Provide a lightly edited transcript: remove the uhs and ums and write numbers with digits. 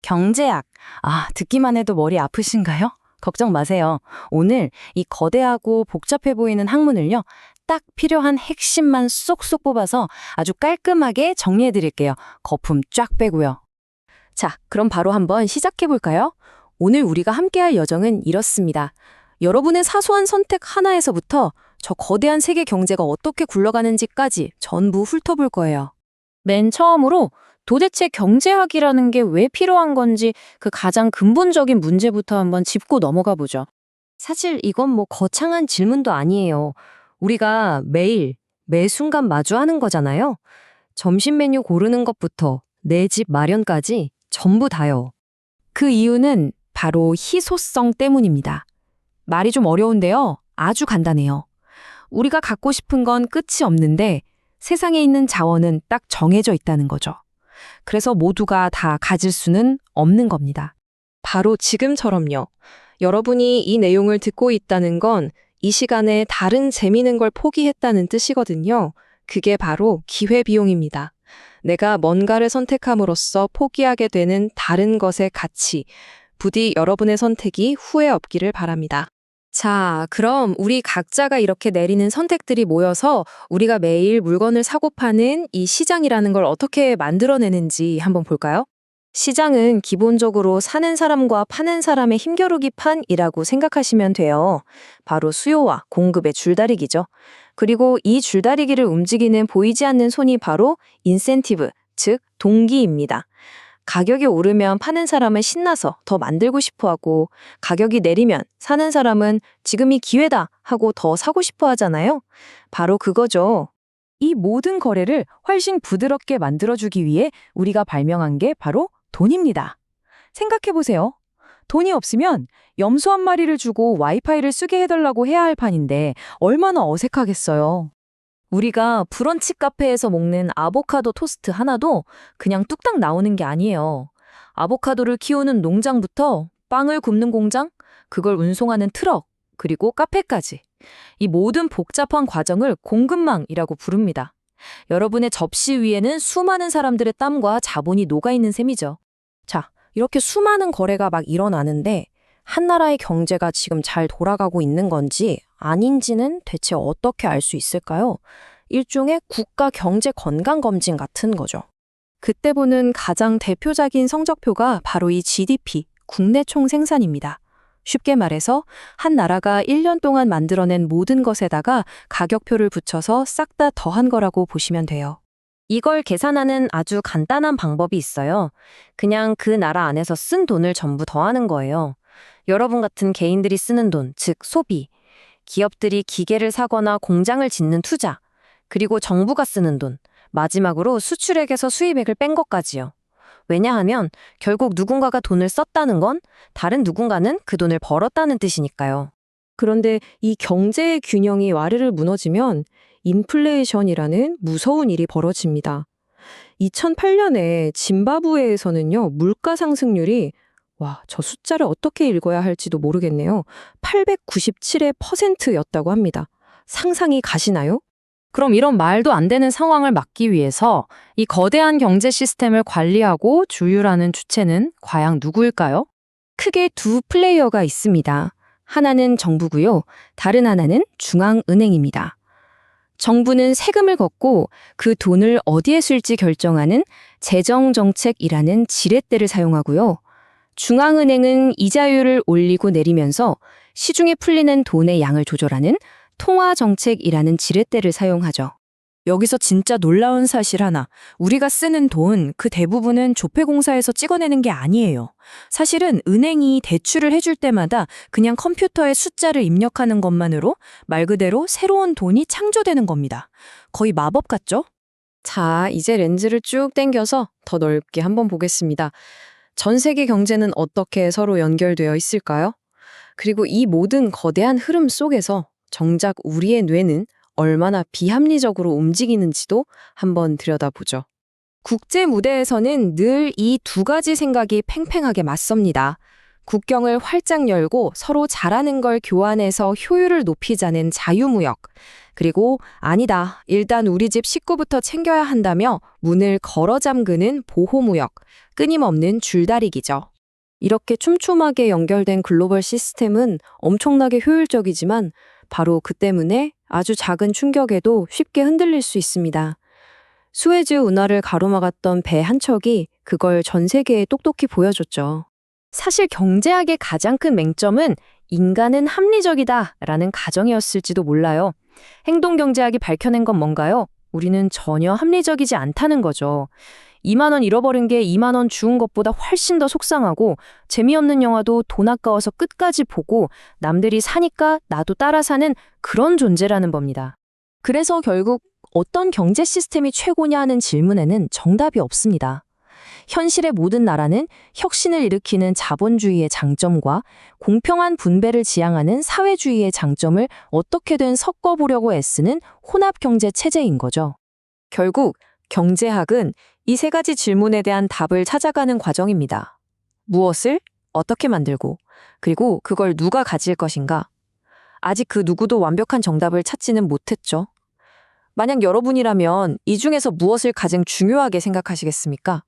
경제학. 듣기만 해도 머리 아프신가요? 걱정 마세요. 오늘 이 거대하고 복잡해 보이는 학문을요, 딱 필요한 핵심만 쏙쏙 뽑아서 아주 깔끔하게 정리해 드릴게요. 거품 쫙 빼고요. 자, 그럼 바로 한번 시작해 볼까요? 오늘 우리가 함께할 여정은 이렇습니다. 여러분의 사소한 선택 하나에서부터 저 거대한 세계 경제가 어떻게 굴러가는지까지 전부 훑어볼 거예요. 맨 처음으로 도대체 경제학이라는 게 왜 필요한 건지 그 가장 근본적인 문제부터 한번 짚고 넘어가 보죠. 사실 이건 뭐 거창한 질문도 아니에요. 우리가 매일, 매 순간 마주하는 거잖아요. 점심 메뉴 고르는 것부터 내 집 마련까지 전부 다요. 그 이유는 바로 희소성 때문입니다. 말이 좀 어려운데요. 아주 간단해요. 우리가 갖고 싶은 건 끝이 없는데 세상에 있는 자원은 딱 정해져 있다는 거죠. 그래서 모두가 다 가질 수는 없는 겁니다. 바로 지금처럼요. 여러분이 이 내용을 듣고 있다는 건 이 시간에 다른 재미있는 걸 포기했다는 뜻이거든요. 그게 바로 기회비용입니다. 내가 뭔가를 선택함으로써 포기하게 되는 다른 것의 가치. 부디 여러분의 선택이 후회 없기를 바랍니다. 자, 그럼 우리 각자가 이렇게 내리는 선택들이 모여서 우리가 매일 물건을 사고 파는 이 시장이라는 걸 어떻게 만들어내는지 한번 볼까요? 시장은 기본적으로 사는 사람과 파는 사람의 힘겨루기 판이라고 생각하시면 돼요. 바로 수요와 공급의 줄다리기죠. 그리고 이 줄다리기를 움직이는 보이지 않는 손이 바로 인센티브, 즉 동기입니다. 가격이 오르면 파는 사람은 신나서 더 만들고 싶어 하고, 가격이 내리면 사는 사람은 지금이 기회다 하고 더 사고 싶어 하잖아요. 바로 그거죠. 이 모든 거래를 훨씬 부드럽게 만들어주기 위해 우리가 발명한 게 바로 돈입니다. 생각해보세요. 돈이 없으면 염소 한 마리를 주고 와이파이를 쓰게 해달라고 해야 할 판인데 얼마나 어색하겠어요. 우리가 브런치 카페에서 먹는 아보카도 토스트 하나도 그냥 뚝딱 나오는 게 아니에요. 아보카도를 키우는 농장부터 빵을 굽는 공장, 그걸 운송하는 트럭, 그리고 카페까지. 이 모든 복잡한 과정을 공급망이라고 부릅니다. 여러분의 접시 위에는 수많은 사람들의 땀과 자본이 녹아있는 셈이죠. 자, 이렇게 수많은 거래가 막 일어나는데 한 나라의 경제가 지금 잘 돌아가고 있는 건지 아닌지는 대체 어떻게 알 수 있을까요? 일종의 국가 경제 건강 검진 같은 거죠. 그때 보는 가장 대표적인 성적표가 바로 이 GDP, 국내 총생산입니다. 쉽게 말해서 한 나라가 1년 동안 만들어낸 모든 것에다가 가격표를 붙여서 싹 다 더한 거라고 보시면 돼요. 이걸 계산하는 아주 간단한 방법이 있어요. 그냥 그 나라 안에서 쓴 돈을 전부 더하는 거예요. 여러분 같은 개인들이 쓰는 돈, 즉 소비, 기업들이 기계를 사거나 공장을 짓는 투자, 그리고 정부가 쓰는 돈, 마지막으로 수출액에서 수입액을 뺀 것까지요. 왜냐하면 결국 누군가가 돈을 썼다는 건 다른 누군가는 그 돈을 벌었다는 뜻이니까요. 그런데 이 경제의 균형이 와르르 무너지면 인플레이션이라는 무서운 일이 벌어집니다. 2008년에 짐바브웨에서는요, 물가 상승률이 저 숫자를 어떻게 읽어야 할지도 모르겠네요. 897의 %였다고 합니다. 상상이 가시나요? 그럼 이런 말도 안 되는 상황을 막기 위해서 이 거대한 경제 시스템을 관리하고 조율하는 주체는 과연 누구일까요? 크게 두 플레이어가 있습니다. 하나는 정부고요. 다른 하나는 중앙은행입니다. 정부는 세금을 걷고 그 돈을 어디에 쓸지 결정하는 재정정책이라는 지렛대를 사용하고요. 중앙은행은 이자율을 올리고 내리면서 시중에 풀리는 돈의 양을 조절하는 통화정책이라는 지렛대를 사용하죠. 여기서 진짜 놀라운 사실 하나. 우리가 쓰는 돈, 그 대부분은 조폐공사에서 찍어내는 게 아니에요. 사실은 은행이 대출을 해줄 때마다 그냥 컴퓨터에 숫자를 입력하는 것만으로 말 그대로 새로운 돈이 창조되는 겁니다. 거의 마법 같죠? 자, 이제 렌즈를 쭉 당겨서 더 넓게 한번 보겠습니다. 전 세계 경제는 어떻게 서로 연결되어 있을까요? 그리고 이 모든 거대한 흐름 속에서 정작 우리의 뇌는 얼마나 비합리적으로 움직이는지도 한번 들여다보죠. 국제 무대에서는 늘 이 두 가지 생각이 팽팽하게 맞섭니다. 국경을 활짝 열고 서로 잘하는 걸 교환해서 효율을 높이자는 자유무역. 그리고 아니다, 일단 우리 집 식구부터 챙겨야 한다며 문을 걸어 잠그는 보호무역. 끊임없는 줄다리기죠. 이렇게 촘촘하게 연결된 글로벌 시스템은 엄청나게 효율적이지만 바로 그 때문에 아주 작은 충격에도 쉽게 흔들릴 수 있습니다. 수에즈 운하를 가로막았던 배 한 척이 그걸 전 세계에 똑똑히 보여줬죠. 사실 경제학의 가장 큰 맹점은 인간은 합리적이다라는 가정이었을지도 몰라요. 행동경제학이 밝혀낸 건 뭔가요? 우리는 전혀 합리적이지 않다는 거죠. 2만 원 잃어버린 게 2만 원 주운 것보다 훨씬 더 속상하고 재미없는 영화도 돈 아까워서 끝까지 보고 남들이 사니까 나도 따라 사는 그런 존재라는 겁니다. 그래서 결국 어떤 경제 시스템이 최고냐 하는 질문에는 정답이 없습니다. 현실의 모든 나라는 혁신을 일으키는 자본주의의 장점과 공평한 분배를 지향하는 사회주의의 장점을 어떻게든 섞어보려고 애쓰는 혼합경제 체제인 거죠. 결국 경제학은 이 세 가지 질문에 대한 답을 찾아가는 과정입니다. 무엇을 어떻게 만들고, 그리고 그걸 누가 가질 것인가? 아직 그 누구도 완벽한 정답을 찾지는 못했죠. 만약 여러분이라면 이 중에서 무엇을 가장 중요하게 생각하시겠습니까?